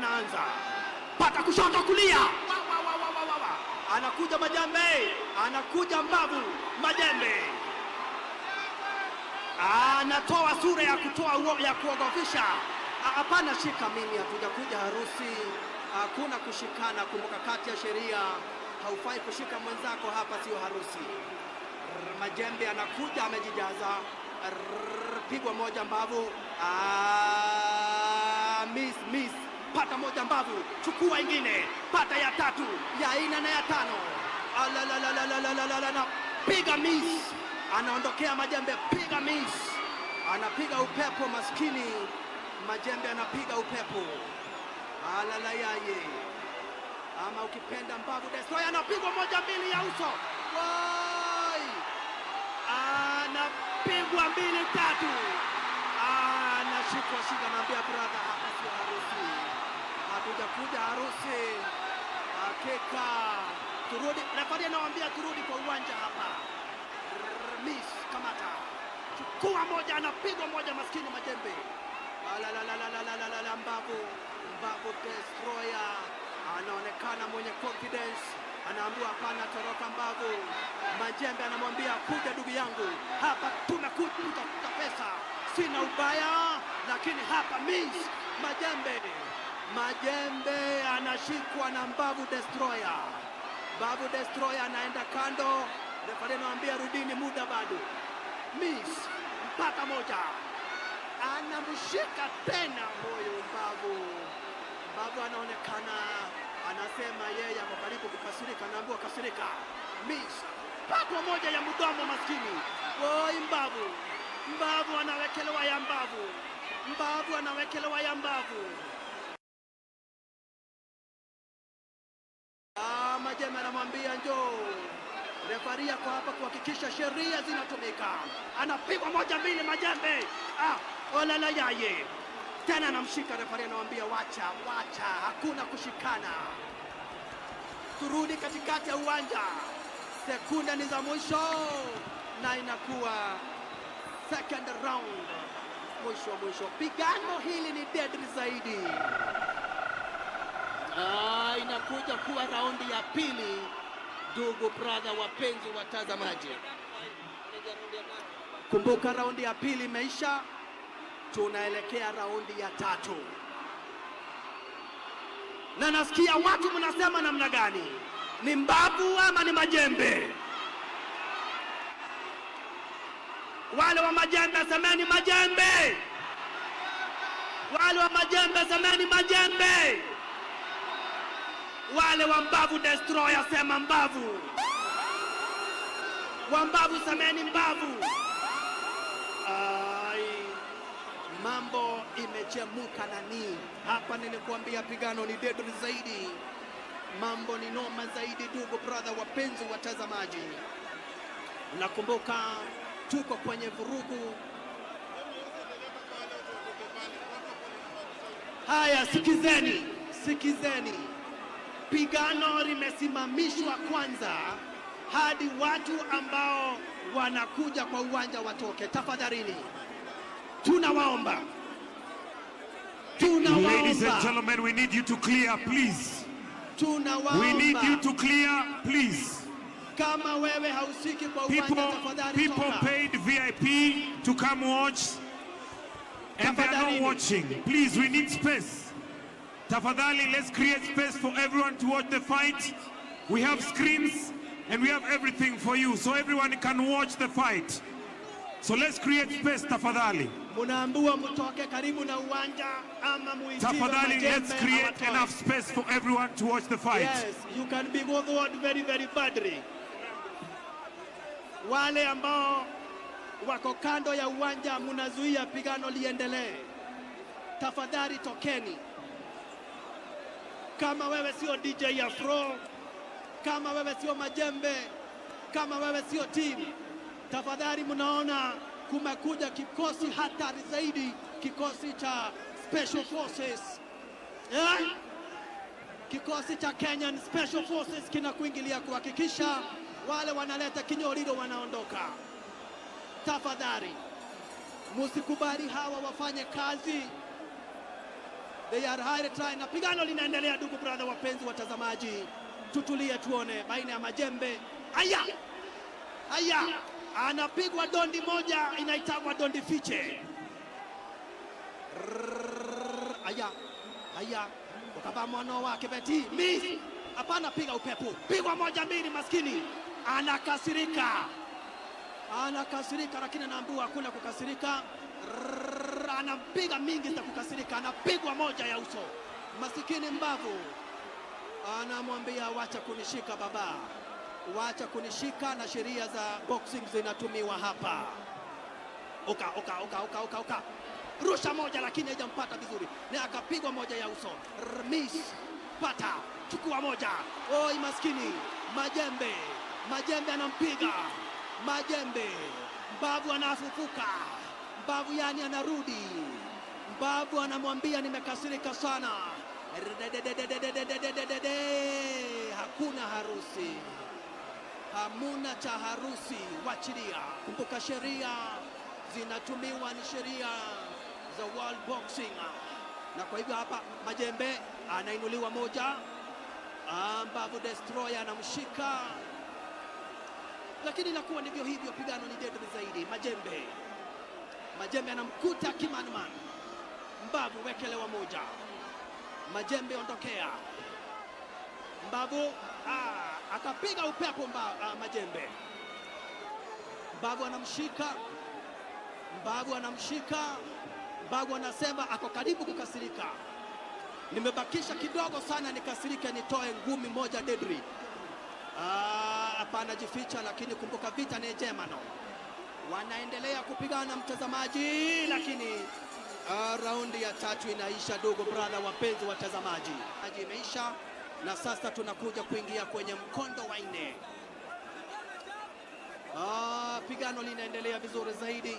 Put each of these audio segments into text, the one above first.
anaanza. Pata kushoto kulia. Anakuja Majembe, anakuja Mbavu. Majembe anatoa sura ya kuogofisha. Hapana, shika mimi, hatujakuja harusi, hakuna kushikana. Kumbuka kati ya sheria, haufai kushika mwenzako, hapa sio harusi. Majembe anakuja amejijaza, pigwa moja Mbavu. Miss, pata moja Mbavu, chukua ingine, pata ya tatu, ya ina na ya tano. Piga miss, anaondokea Majembe, piga miss, anapiga upepo maskini. Majembe anapiga upepo. Yaye, ama ukipenda Mbavu Destroyer, anapigwa moja mbili ya uso. Anapigwa mbili tatu. Anashikwa shika, naambia brother, hapa sio harusi, hatujakuja harusi. Hakika turudi, refari anawaambia turudi kwa uwanja hapa. Miss, kamata, chukua moja, anapigwa moja maskini Majembe. Mbavu Destroyer anaonekana mwenye confidence, anaambiwa hapana, toroka Mbavu. Majembe anamwambia kuja ndugu yangu, hapa tumekuja kutafuta pesa, sina ubaya, lakini hapa miss. Majembe anashikwa na Mbavu Destroyer. Mbavu Destroyer anaenda kando, refari anamwambia rudini, muda bado. Miss, mpaka moja, anamshika tena moyo Mbavu. Mbavu anaonekana anasema yeye ako karibu kukasirika, anaambiwa kasirika. Miss, patwa moja ya mdomo maskini. Mbavu anawekelewa ya Mbavu. Anawekelewa ya Mbavu. Majembe anamwambia njoo. Refari yako hapa kuhakikisha sheria zinatumika. Anapigwa moja mbili Majembe. Yaye. Tena anamshika refari, anamwambia wacha, hakuna kushikana. Turudi katikati ya uwanja. Sekunde ni za mwisho na inakuwa second round. Mwisho. Pigano hili ni deadly zaidi. Inakuja kuwa raundi ya pili. Ndugu brother, wapenzi watazamaji, kumbuka raundi ya pili imeisha, tunaelekea raundi ya tatu. Na nasikia watu mnasema namna gani? Ni Mbavu ama ni Majembe? Wale wa Majembe semeni Majembe. Wale wa Majembe semeni Majembe. Wale wa Mbavu Destroyer sema Mbavu. Wa Mbavu semeni Mbavu. Mambo imechemuka nani hapa. Nilikuambia pigano ni deadly zaidi, mambo ni noma zaidi. Ndugu brother, wapenzi watazamaji, nakumbuka tuko kwenye vurugu. Haya, sikizeni, pigano limesimamishwa kwanza hadi watu ambao wanakuja kwa uwanja watoke. Tafadhalini, tunawaomba. Ladies and gentlemen, we need you to clear, please. We need you to clear, please. Kama wewe hausiki kwa uwanja, tafadhali toka. People paid VIP to come watch, and they are not watching. Please, we need space. Tafadhali, let's create space for everyone to watch the fight. We have screens and we have everything for you, so everyone can watch the fight. So let's create space, tafadhali. Munaambiwa mtoke karibu na uwanja ama muitie. Tafadhali, let's create enough space for everyone to watch the fight. Yes, you can be bothered very, very badly. Wale ambao wako kando ya uwanja munazuia pigano liendelee. Tafadhali tokeni. Kama wewe sio DJ Afro, kama wewe sio Majembe, kama wewe sio team, tafadhali mnaona kumekuja kikosi hatari zaidi, kikosi cha Special Forces. Kikosi cha Kenyan Special Forces kinakuingilia kuhakikisha wale wanaleta kinyoriro wanaondoka. Tafadhali, musikubali hawa wafanye kazi They are high try na pigano linaendelea, ndugu brother wapenzi watazamaji. Tutulie tuone baina ya Majembe. Haya, anapigwa dondi moja inaitagwa dondi fiche. Haya, ukaba mwana wake beti. Miss, hapana, piga upepo. Pigwa moja mbili, maskini. Anakasirika lakini anaambiwa hakuna kukasirika. Anampiga mingi za kukasirika, anapigwa moja ya uso. Masikini Mbavu anamwambia wacha kunishika baba, wacha kunishika, na sheria za boxing zinatumiwa hapa. Uka. Rusha moja lakini haijampata vizuri, na akapigwa moja ya uso. Miss, pata, chukua moja. Oi maskini Majembe anampiga Majembe. Mbavu anafufuka. Mbavu yani anarudi. Mbavu anamwambia nimekasirika sana. Hakuna harusi, hamuna cha harusi, wachilia. Kumbuka sheria zinatumiwa ni sheria za World Boxing, na kwa hivyo hapa Majembe anainuliwa moja. Mbavu Destroyer anamshika, lakini inakuwa ndivyo hivyo, pigano ni deadly zaidi. Majembe anamkuta kimanman. Mbavu wekelewa moja. Majembe ondokea. Mbavu akapiga upepo Majembe. Mbavu anamshika. Mbavu anasema ako karibu kukasirika. Nimebakisha kidogo sana nikasirike, nitoe ngumi moja deadly. Hapana jificha, lakini kumbuka vita ni jemano. Wanaendelea kupigana mtazamaji, lakini raundi ya tatu inaisha, ndugu brother wapenzi watazamaji. Imeisha na sasa tunakuja kuingia kwenye mkondo wa 4. Pigano linaendelea vizuri zaidi.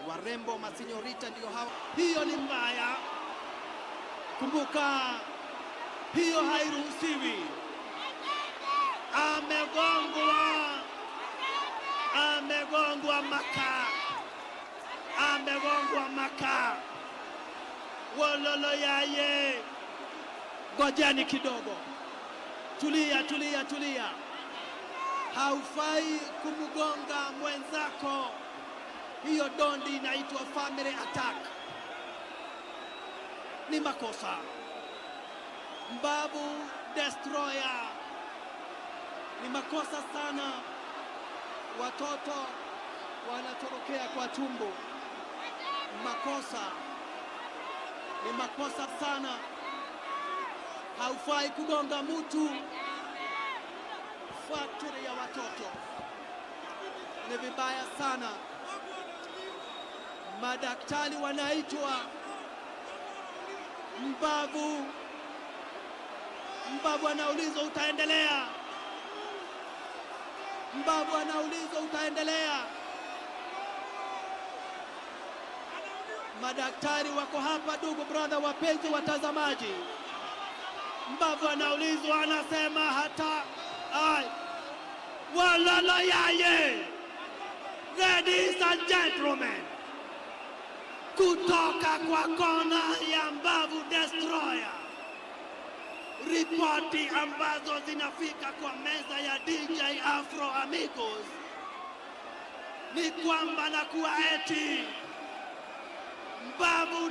Warembo masinyorita ndio hawa. Hiyo ni mbaya. Kumbuka hiyo hairuhusiwi. Amegongwa maka. Wololo yaye. Ngojeni kidogo. Tulia. Haufai kumgonga mwenzako. Hiyo dondi inaitwa family attack. Ni makosa. Mbavu Destroyer, ni makosa sana. Watoto wanatorokea kwa tumbo. Ni makosa sana. Haufai kugonga mtu. Factory ya watoto ni vibaya sana. Madaktari wanaitwa. Mbavu anaulizwa utaendelea. Madaktari wako hapa, ndugu brother wapenzi watazamaji. Mbavu anaulizwa, anasema hata walala yaye. Ladies and gentlemen, kutoka kwa kona ya Mbavu Destroyer, ripoti ambazo zinafika kwa meza ya DJ Afro Amigos ni kwamba na kuwa eti Mbavu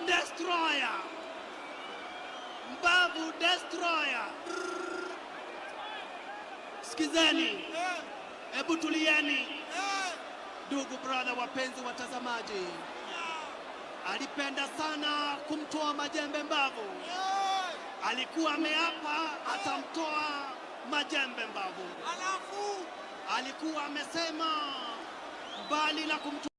Destroyer. Sikizeni, hebu tulieni, ndugu brother wapenzi watazamaji. Alipenda sana kumtoa Majembe Mbavu. Alikuwa ameapa atamtoa Majembe Mbavu. Alikuwa amesema mbali na kumtoa